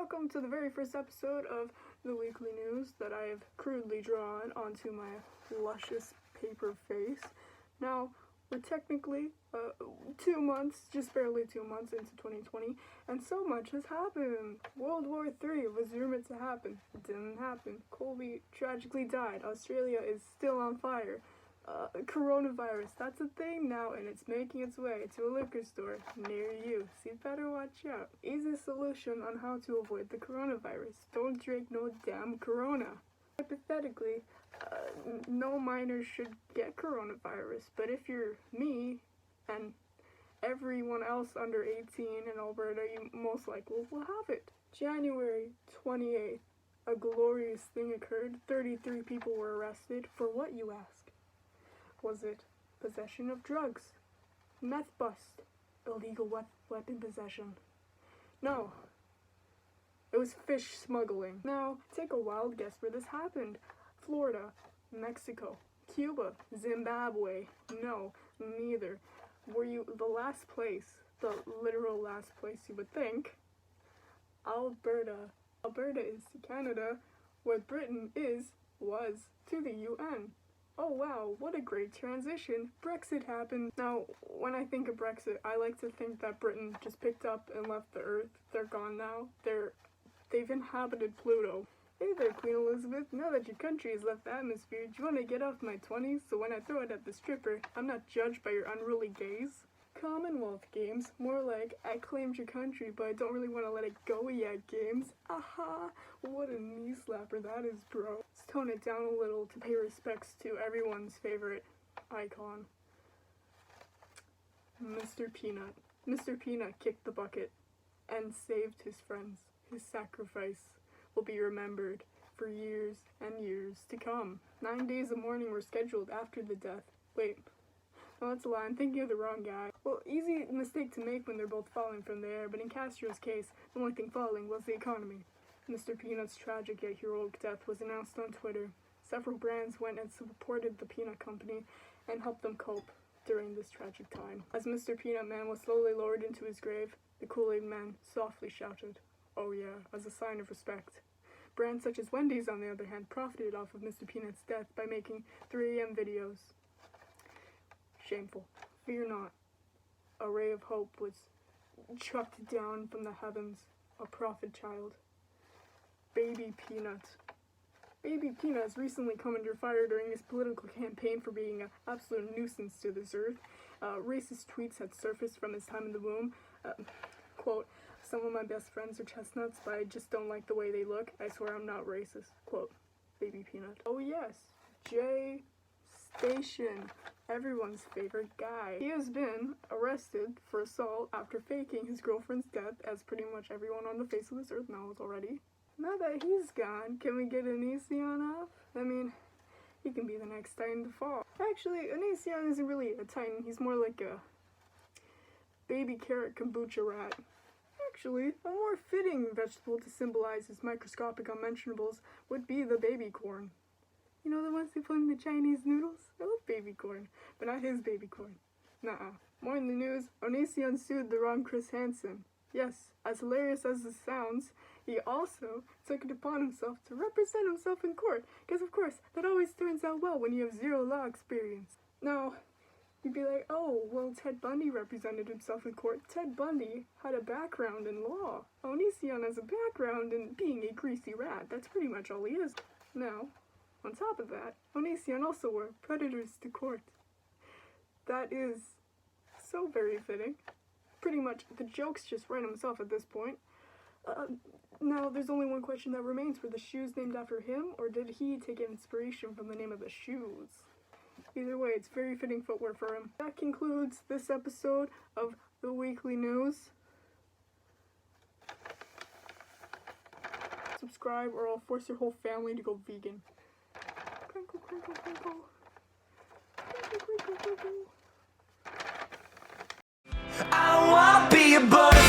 Welcome to the very first episode of the weekly news that I have crudely drawn onto my luscious paper face. Now, we're technically 2 months, just barely 2 months into 2020, and so much has happened. World War III was rumored to happen. It didn't happen. Colby tragically died. Australia is still on fire. Coronavirus, that's a thing now, and it's making its way to a liquor store near you, so you better watch out. Easy solution on how to avoid the coronavirus. Don't drink no damn Corona. Hypothetically, no minors should get coronavirus, but if you're me and everyone else under 18 in Alberta, you most likely will have it. January 28th, a glorious thing occurred. 33 people were arrested. For what, you ask? Was it possession of drugs? Meth bust? Illegal weapon possession? No. It was fish smuggling. Now, take a wild guess where this happened. Florida, Mexico, Cuba, Zimbabwe. No, neither. Were you the last place, the literal last place you would think? Alberta. Alberta is to Canada, what Britain was to the UN. Oh wow, what a great transition. Brexit happened. Now, when I think of Brexit, I like to think that Britain just picked up and left the Earth. They're gone now. They've inhabited Pluto. Hey there, Queen Elizabeth. Now that your country has left the atmosphere, do you want to get off my 20s so when I throw it at the stripper, I'm not judged by your unruly gaze? Commonwealth Games, more like I claimed your country but I don't really want to let it go yet games. Aha, what a knee slapper that is, bro. Let's tone it down a little to pay respects to everyone's favorite icon, Mr. Peanut. Mr. Peanut kicked the bucket and saved his friends. His sacrifice will be remembered for years and years to come. 9 days of mourning were scheduled after the death. Wait. Oh, that's a lie. I'm thinking of the wrong guy. Well, easy mistake to make when they're both falling from the air, but in Castro's case, the only thing falling was the economy. Mr. Peanut's tragic yet heroic death was announced on Twitter. Several brands went and supported the Peanut Company and helped them cope during this tragic time. As Mr. Peanut Man was slowly lowered into his grave, the Kool-Aid Man softly shouted, "Oh yeah," as a sign of respect. Brands such as Wendy's, on the other hand, profited off of Mr. Peanut's death by making 3 AM videos. Shameful. Fear not. A ray of hope was chucked down from the heavens. A prophet child. Baby Peanut. Baby Peanut has recently come under fire during his political campaign for being an absolute nuisance to this earth. Racist tweets had surfaced from his time in the womb. Quote, "Some of my best friends are chestnuts, but I just don't like the way they look. I swear I'm not racist." Quote, Baby Peanut. Oh yes, Jay Station, everyone's favorite guy. He has been arrested for assault after faking his girlfriend's death, as pretty much everyone on the face of this earth knows already. Now that he's gone, can we get Onision off? I mean, he can be the next Titan to fall. Actually, Onision isn't really a Titan, he's more like a baby carrot kombucha rat. Actually, a more fitting vegetable to symbolize his microscopic unmentionables would be the baby corn. You know the ones they put in the Chinese noodles? I love baby corn, but not his baby corn. Nuh-uh. More in the news, Onision sued the wrong Chris Hansen. Yes, as hilarious as this sounds, he also took it upon himself to represent himself in court, because of course, that always turns out well when you have 0 law experience. Now, you'd be like, oh, well, Ted Bundy represented himself in court. Ted Bundy had a background in law. Onision has a background in being a greasy rat. That's pretty much all he is. Now, on top of that, Onision also wore predators to court. That is so very fitting. Pretty much, the joke's just write himself at this point. Now, there's only one question that remains. Were the shoes named after him, or did he take inspiration from the name of the shoes? Either way, it's very fitting footwear for him. That concludes this episode of the weekly news. Subscribe or I'll force your whole family to go vegan. Crinkle, crinkle, crinkle. Crinkle, crinkle, crinkle. I wanna be a butterfly.